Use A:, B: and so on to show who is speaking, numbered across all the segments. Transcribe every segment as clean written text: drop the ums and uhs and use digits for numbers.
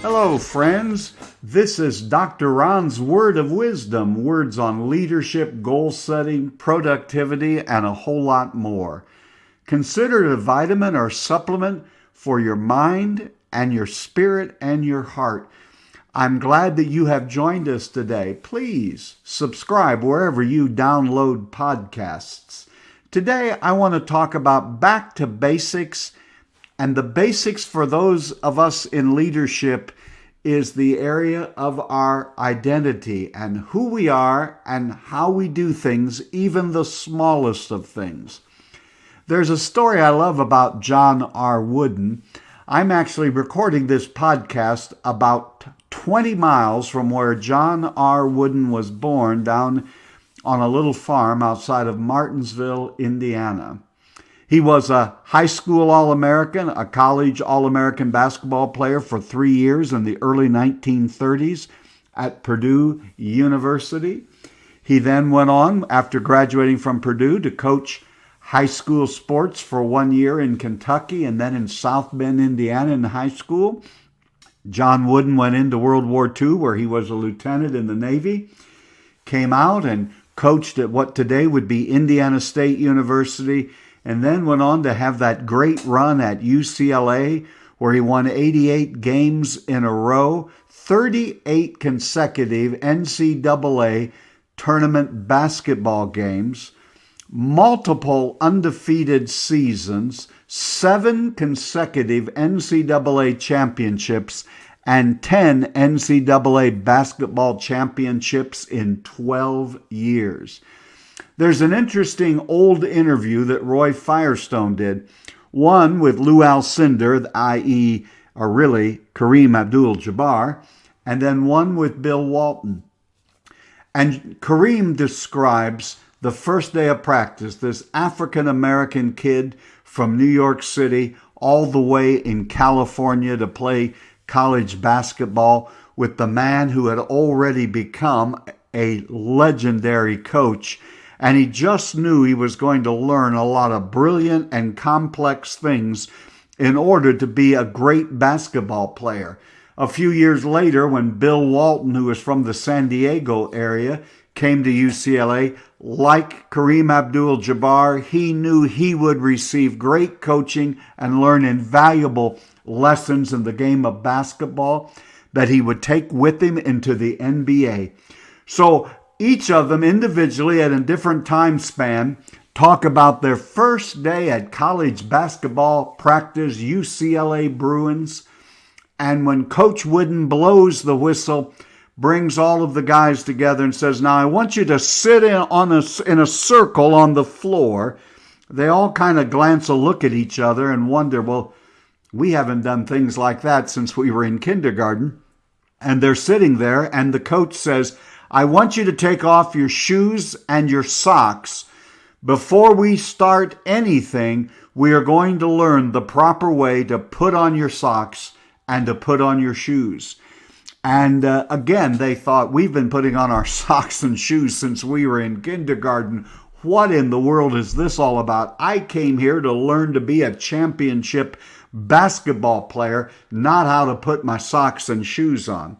A: Hello, friends. This is Dr. Ron's Word of Wisdom, words on leadership, goal setting, productivity, and a whole lot more. Consider it a vitamin or supplement for your mind and your spirit and your heart. I'm glad that you have joined us today. Please subscribe wherever you download podcasts. Today, I want to talk about back to basics. And the basics for those of us in leadership is the area of our identity and who we are and how we do things, even the smallest of things. There's a story I love about John R. Wooden. I'm actually recording this podcast about 20 miles from where John R. Wooden was born, down on a little farm outside of Martinsville, Indiana. He was a high school All-American, a college All-American basketball player for 3 years in the early 1930s at Purdue University. He then went on, after graduating from Purdue, to coach high school sports for 1 year in Kentucky and then in South Bend, Indiana in high school. John Wooden went into World War II, where he was a lieutenant in the Navy, came out and coached at what today would be Indiana State University, and then went on to have that great run at UCLA, where he won 88 games in a row, 38 consecutive NCAA tournament basketball games, multiple undefeated seasons, 7 consecutive NCAA championships, and 10 NCAA basketball championships in 12 years. There's an interesting old interview that Roy Firestone did, one with Lou Alcindor, i.e., or really Kareem Abdul-Jabbar, and then one with Bill Walton. And Kareem describes the first day of practice, this African-American kid from New York City all the way in California to play college basketball with the man who had already become a legendary coach. And he just knew he was going to learn a lot of brilliant and complex things in order to be a great basketball player. A few years later, when Bill Walton, who was from the San Diego area, came to UCLA, like Kareem Abdul-Jabbar, he knew he would receive great coaching and learn invaluable lessons in the game of basketball that he would take with him into the NBA. So each of them individually at a different time span talk about their first day at college basketball practice, UCLA Bruins. And when Coach Wooden blows the whistle, brings all of the guys together and says, now I want you to sit in a circle on the floor. They all kind of glance a look at each other and wonder, well, we haven't done things like that since we were in kindergarten. And they're sitting there and the coach says, I want you to take off your shoes and your socks. Before we start anything, we are going to learn the proper way to put on your socks and to put on your shoes. And again, they thought, we've been putting on our socks and shoes since we were in kindergarten. What in the world is this all about? I came here to learn to be a championship basketball player, not how to put my socks and shoes on.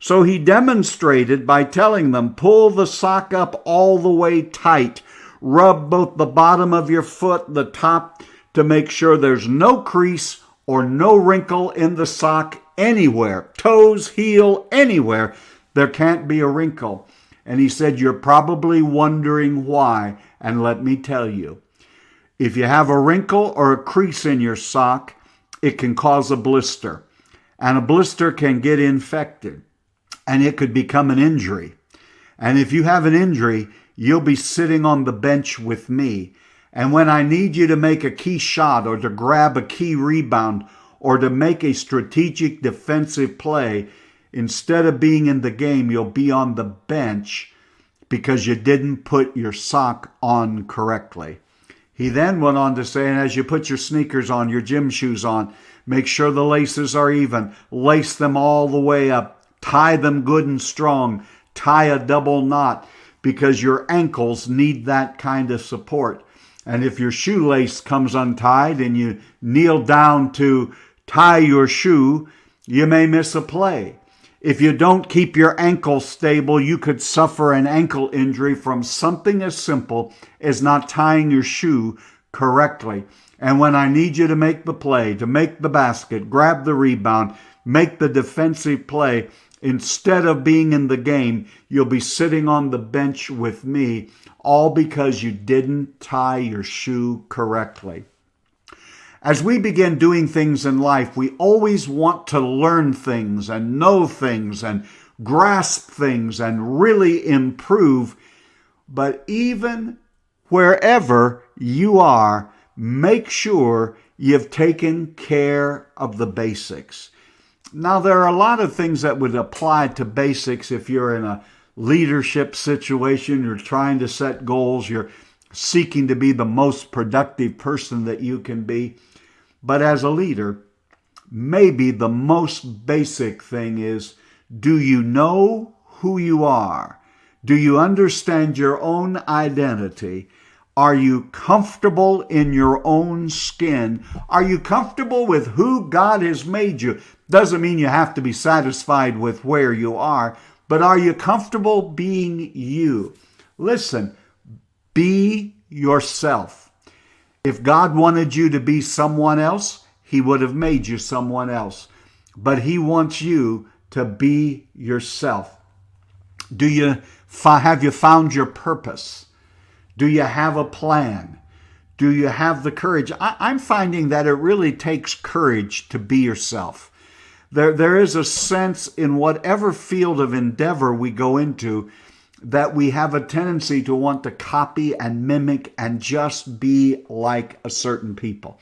A: So he demonstrated by telling them, pull the sock up all the way tight. Rub both the bottom of your foot, the top, to make sure there's no crease or no wrinkle in the sock anywhere. Toes, heel, anywhere. There can't be a wrinkle. And he said, you're probably wondering why. And let me tell you, if you have a wrinkle or a crease in your sock, it can cause a blister. And a blister can get infected. And it could become an injury. And if you have an injury, you'll be sitting on the bench with me. And when I need you to make a key shot or to grab a key rebound or to make a strategic defensive play, instead of being in the game, you'll be on the bench because you didn't put your sock on correctly. He then went on to say, and as you put your sneakers on, your gym shoes on, make sure the laces are even. Lace them all the way up. Tie them good and strong. Tie a double knot because your ankles need that kind of support. And if your shoelace comes untied and you kneel down to tie your shoe, You may miss a play. If you don't keep your ankle stable, you could suffer an ankle injury from something as simple as not tying your shoe correctly. And when I need you to make the play, to make the basket, grab the rebound, make the defensive play, instead of being in the game, you'll be sitting on the bench with me, all because you didn't tie your shoe correctly. As we begin doing things in life, we always want to learn things and know things and grasp things and really improve. But even wherever you are, make sure you've taken care of the basics. Now, there are a lot of things that would apply to basics if you're in a leadership situation, you're trying to set goals, you're seeking to be the most productive person that you can be. But as a leader, maybe the most basic thing is, do you know who you are? Do you understand your own identity? Are you comfortable in your own skin? Are you comfortable with who God has made you? Doesn't mean you have to be satisfied with where you are, but are you comfortable being you? Listen, be yourself. If God wanted you to be someone else, He would have made you someone else. But He wants you to be yourself. Have you found your purpose? Do you have a plan? Do you have the courage? I'm finding that it really takes courage to be yourself. There is a sense in whatever field of endeavor we go into that we have a tendency to want to copy and mimic and just be like a certain people.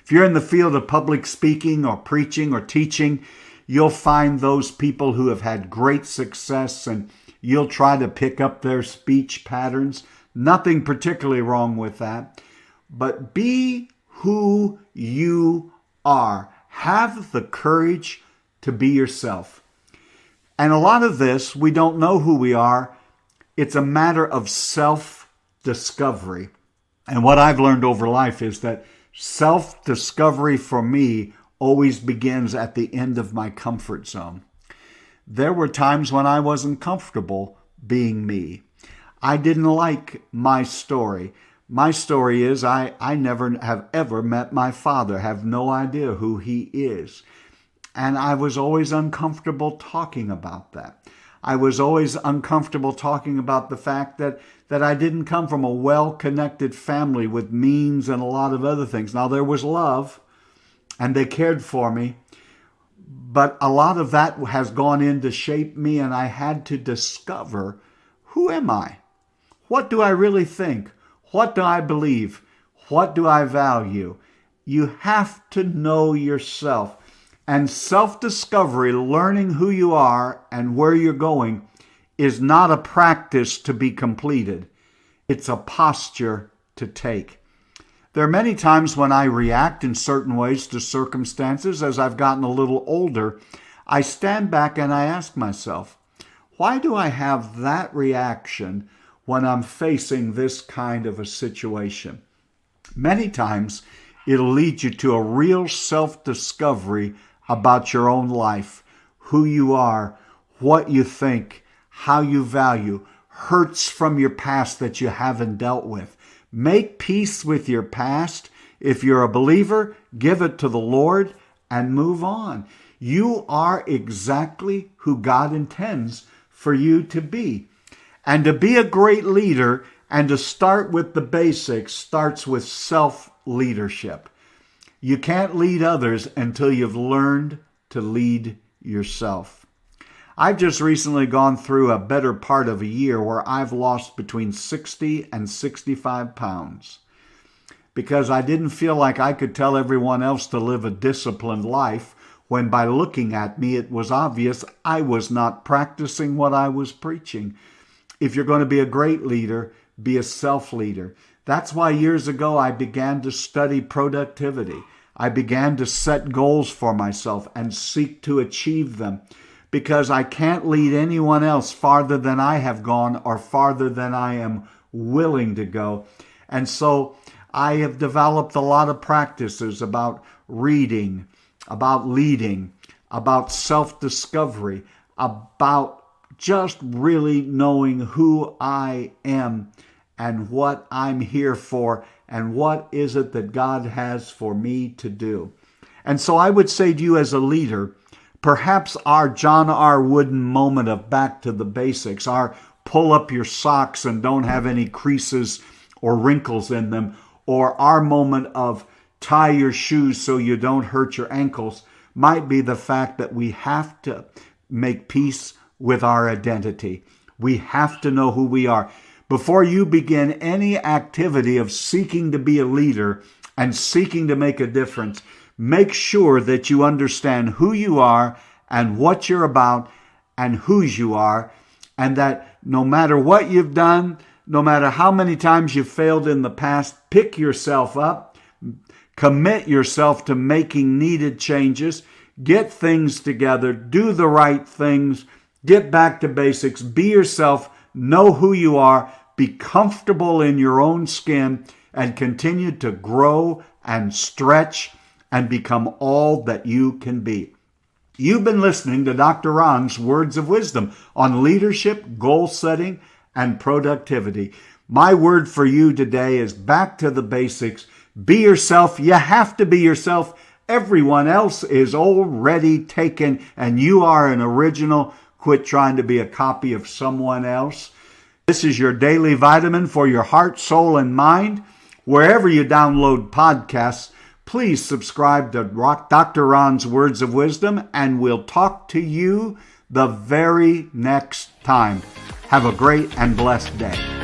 A: If you're in the field of public speaking or preaching or teaching, you'll find those people who have had great success and you'll try to pick up their speech patterns. Nothing particularly wrong with that. But be who you are. Have the courage to be yourself. And a lot of this, we don't know who we are. It's a matter of self-discovery. And what I've learned over life is that self-discovery for me always begins at the end of my comfort zone. There were times when I wasn't comfortable being me. I didn't like my story. My story is I never have ever met my father, have no idea who he is. And I was always uncomfortable talking about that. I was always uncomfortable talking about the fact that I didn't come from a well-connected family with means and a lot of other things. Now, there was love, and they cared for me, but a lot of that has gone in to shape me, and I had to discover, who am I? What do I really think? What do I believe? What do I value? You have to know yourself. And self-discovery, learning who you are and where you're going, is not a practice to be completed. It's a posture to take. There are many times when I react in certain ways to circumstances. As I've gotten a little older, I stand back and I ask myself, why do I have that reaction when I'm facing this kind of a situation? Many times, it'll lead you to a real self-discovery about your own life, who you are, what you think, how you value, hurts from your past that you haven't dealt with. Make peace with your past. If you're a believer, give it to the Lord and move on. You are exactly who God intends for you to be. And to be a great leader and to start with the basics starts with self-leadership. You can't lead others until you've learned to lead yourself. I've just recently gone through a better part of a year where I've lost between 60 and 65 pounds because I didn't feel like I could tell everyone else to live a disciplined life when by looking at me it was obvious I was not practicing what I was preaching. If you're going to be a great leader, be a self-leader. That's why years ago I began to study productivity. I began to set goals for myself and seek to achieve them because I can't lead anyone else farther than I have gone or farther than I am willing to go. And so I have developed a lot of practices about reading, about leading, about self-discovery, about just really knowing who I am and what I'm here for and what is it that God has for me to do. And so I would say to you as a leader, perhaps our John R. Wooden moment of back to the basics, our pull up your socks and don't have any creases or wrinkles in them, or our moment of tie your shoes so you don't hurt your ankles, might be the fact that we have to make peace with our identity. We have to know who we are. Before you begin any activity of seeking to be a leader and seeking to make a difference, make sure that you understand who you are and what you're about and whose you are, and that no matter what you've done, no matter how many times you've failed in the past, pick yourself up, commit yourself to making needed changes, get things together, do the right things, get back to basics, be yourself, know who you are, be comfortable in your own skin, and continue to grow and stretch and become all that you can be. You've been listening to Dr. Ron's Words of Wisdom on leadership, goal setting, and productivity. My word for you today is back to the basics. Be yourself. You have to be yourself. Everyone else is already taken, and you are an original. Quit trying to be a copy of someone else. This is your daily vitamin for your heart, soul, and mind. Wherever you download podcasts, please subscribe to Dr. Ron's Words of Wisdom, and we'll talk to you the very next time. Have a great and blessed day.